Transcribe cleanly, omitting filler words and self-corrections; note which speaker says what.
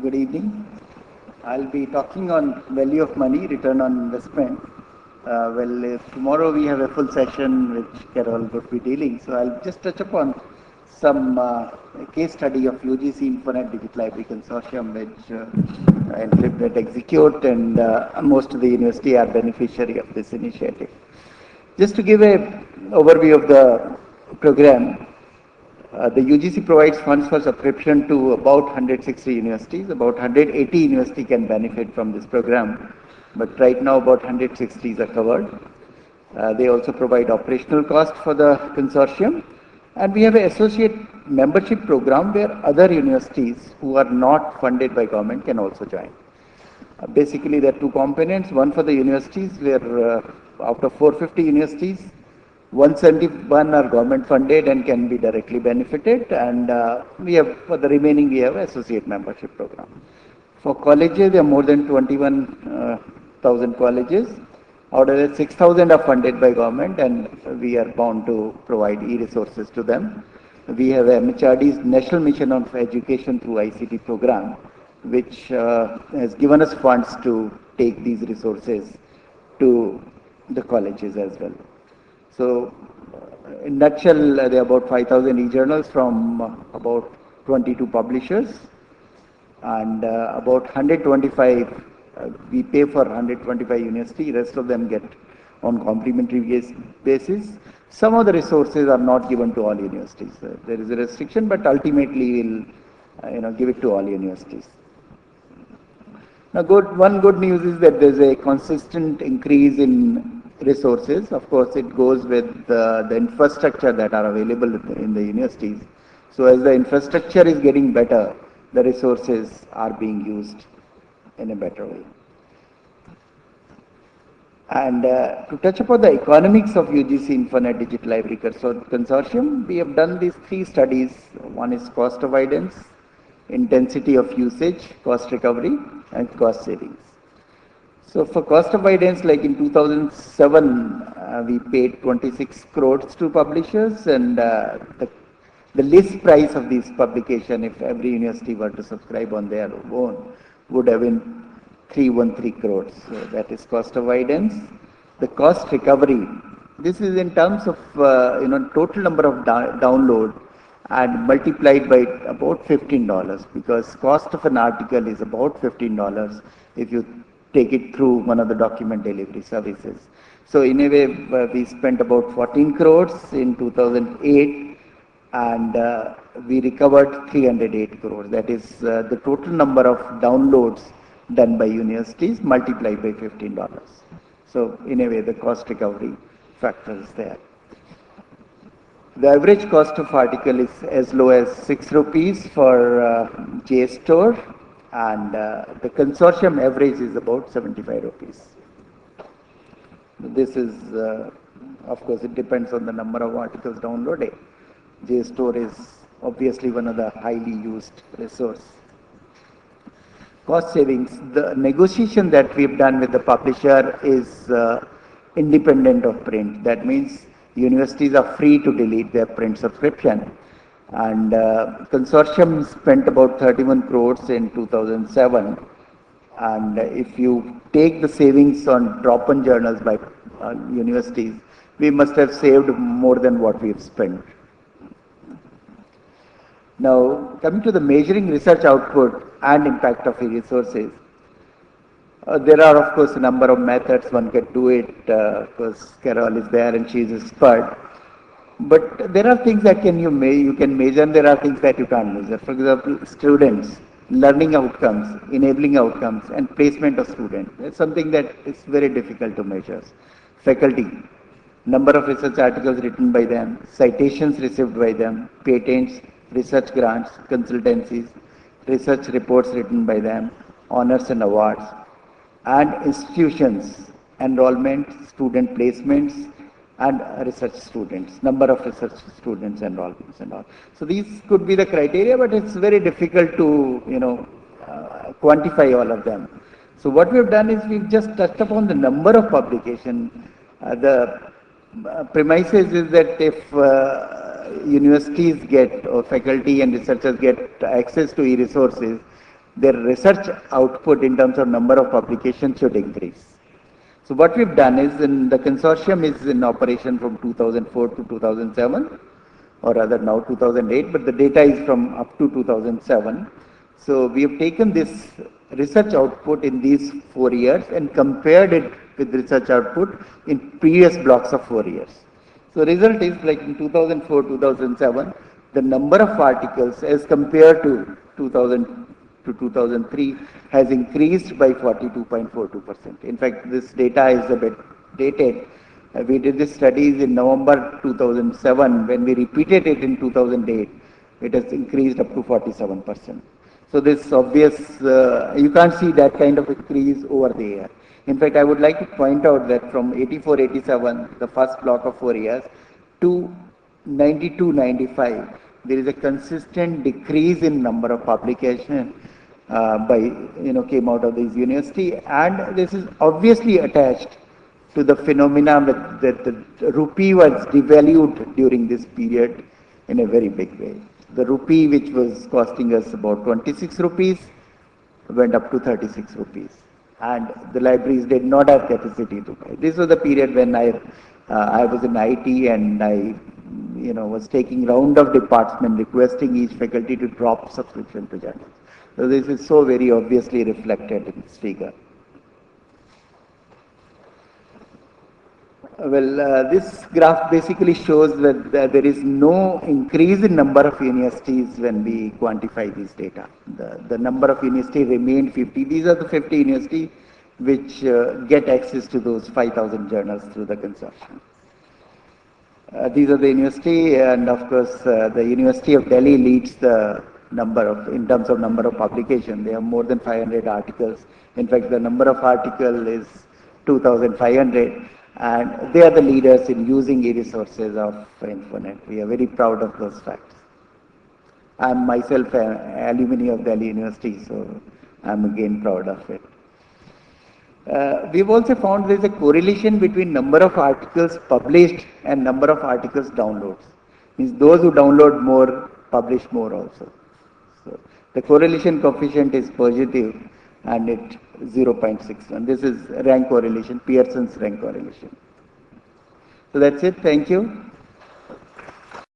Speaker 1: Good evening. I'll be talking on value of money, return on investment. Tomorrow we have a full session which Carol would be dealing, so I'll just touch upon some case study of UGC Infonet Digital Library Consortium, which Encryptnet execute, and most of the university are beneficiary of this initiative. Just to give a overview of the program, the UGC provides funds for subscription to about 160 universities. About 180 universities can benefit from this program, but right now about 160s are covered. They also provide operational cost for the consortium, and we have an associate membership program where other universities who are not funded by government can also join. Basically, there are two components. One for the universities, where out of 450 universities, 171 are government funded and can be directly benefited, and for the remaining we have associate membership program. For colleges, there are more than 21,000 colleges. Out of that, 6,000 are funded by government, and we are bound to provide e-resources to them. We have MHRD's National Mission on Education through ICT program, which has given us funds to take these resources to the colleges as well. So, in a nutshell, there are about 5,000 e-journals from about 22 publishers, and about 125, we pay for 125 universities, rest of them get on complimentary basis. Some of the resources are not given to all universities. There is a restriction, but ultimately we'll give it to all universities. Now, one good news is that there's a consistent increase in resources. Of course, it goes with the infrastructure that are available in the universities. So as the infrastructure is getting better, the resources are being used in a better way. And to touch upon the economics of UGC Infonet Digital Library Consortium, we have done these three studies. One is cost avoidance, intensity of usage, cost recovery, and cost savings. So for cost avoidance, like in 2007, we paid 26 crores to publishers, and the list price of this publication, if every university were to subscribe on their own, would have been 313 crores. So that is cost avoidance. The cost recovery, this is in terms of total number of download and multiplied by about $15, because cost of an article is about $15 if you take it through one of the document delivery services. So in a way, we spent about 14 crores in 2008, and we recovered 308 crores. That is the total number of downloads done by universities multiplied by $15. So in a way, the cost recovery factor is there. The average cost of article is as low as 6 rupees for JSTOR, and the consortium average is about 75 rupees. This is, of course, it depends on the number of articles downloaded. JSTOR is obviously one of the highly used resource. Cost savings, the negotiation that we've done with the publisher is independent of print. That means universities are free to delete their print subscription. And consortium spent about 31 crores in 2007. And if you take the savings on drop-in journals by universities, we must have saved more than what we've spent. Now, coming to the measuring research output and impact of e-resources, there are, of course, a number of methods one can do it, because Carol is there and she is expert. But there are things that you can measure, and there are things that you can't measure. For example, students, learning outcomes, enabling outcomes, and placement of students. It's something that is very difficult to measure. Faculty, number of research articles written by them, citations received by them, patents, research grants, consultancies, research reports written by them, honors and awards, and institutions, enrollment, student placements, and research students, number of research students enrollments and all. So these could be the criteria, but it's very difficult to quantify all of them. So what we've done is we've just touched upon the number of publication. The premises is that if universities get, or faculty and researchers get access to e-resources, their research output in terms of number of publications should increase. So what we've done is, the consortium is in operation from 2004 to 2007, or rather now 2008, but the data is from up to 2007. So we have taken this research output in these 4 years and compared it with research output in previous blocks of 4 years. So result is, like in 2004, 2007, the number of articles as compared to 2000 to 2003 has increased by 42.42%. In fact, this data is a bit dated. We did this studies in November 2007. When we repeated it in 2008, it has increased up to 47%. So this obvious, you can't see that kind of increase over the year. In fact, I would like to point out that from 84, 87, the first block of 4 years, to 92, 95, there is a consistent decrease in number of publications came out of this university, and this is obviously attached to the phenomenon that the rupee was devalued during this period in a very big way. The rupee, which was costing us about 26 rupees, went up to 36 rupees. And the libraries did not have capacity to buy. This was the period when I was in IT, and I was taking round of department requesting each faculty to drop subscription to journals. So this is so very obviously reflected in this figure. Well, this graph basically shows that there is no increase in number of universities when we quantify these data. The number of universities remained 50. These are the 50 universities which get access to those 5,000 journals through the consortium. These are the university, and of course the University of Delhi leads the in terms of number of publications. They have more than 500 articles. In fact, the number of articles is 2,500. And they are the leaders in using e-resources of Infonet. We are very proud of those facts. I am myself an alumni of Delhi University, so I am again proud of it. We've also found there is a correlation between number of articles published and number of articles downloads. Means those who download more publish more also. So the correlation coefficient is positive, and it 0.61. This is rank correlation, Pearson's rank correlation. So that's it. Thank you.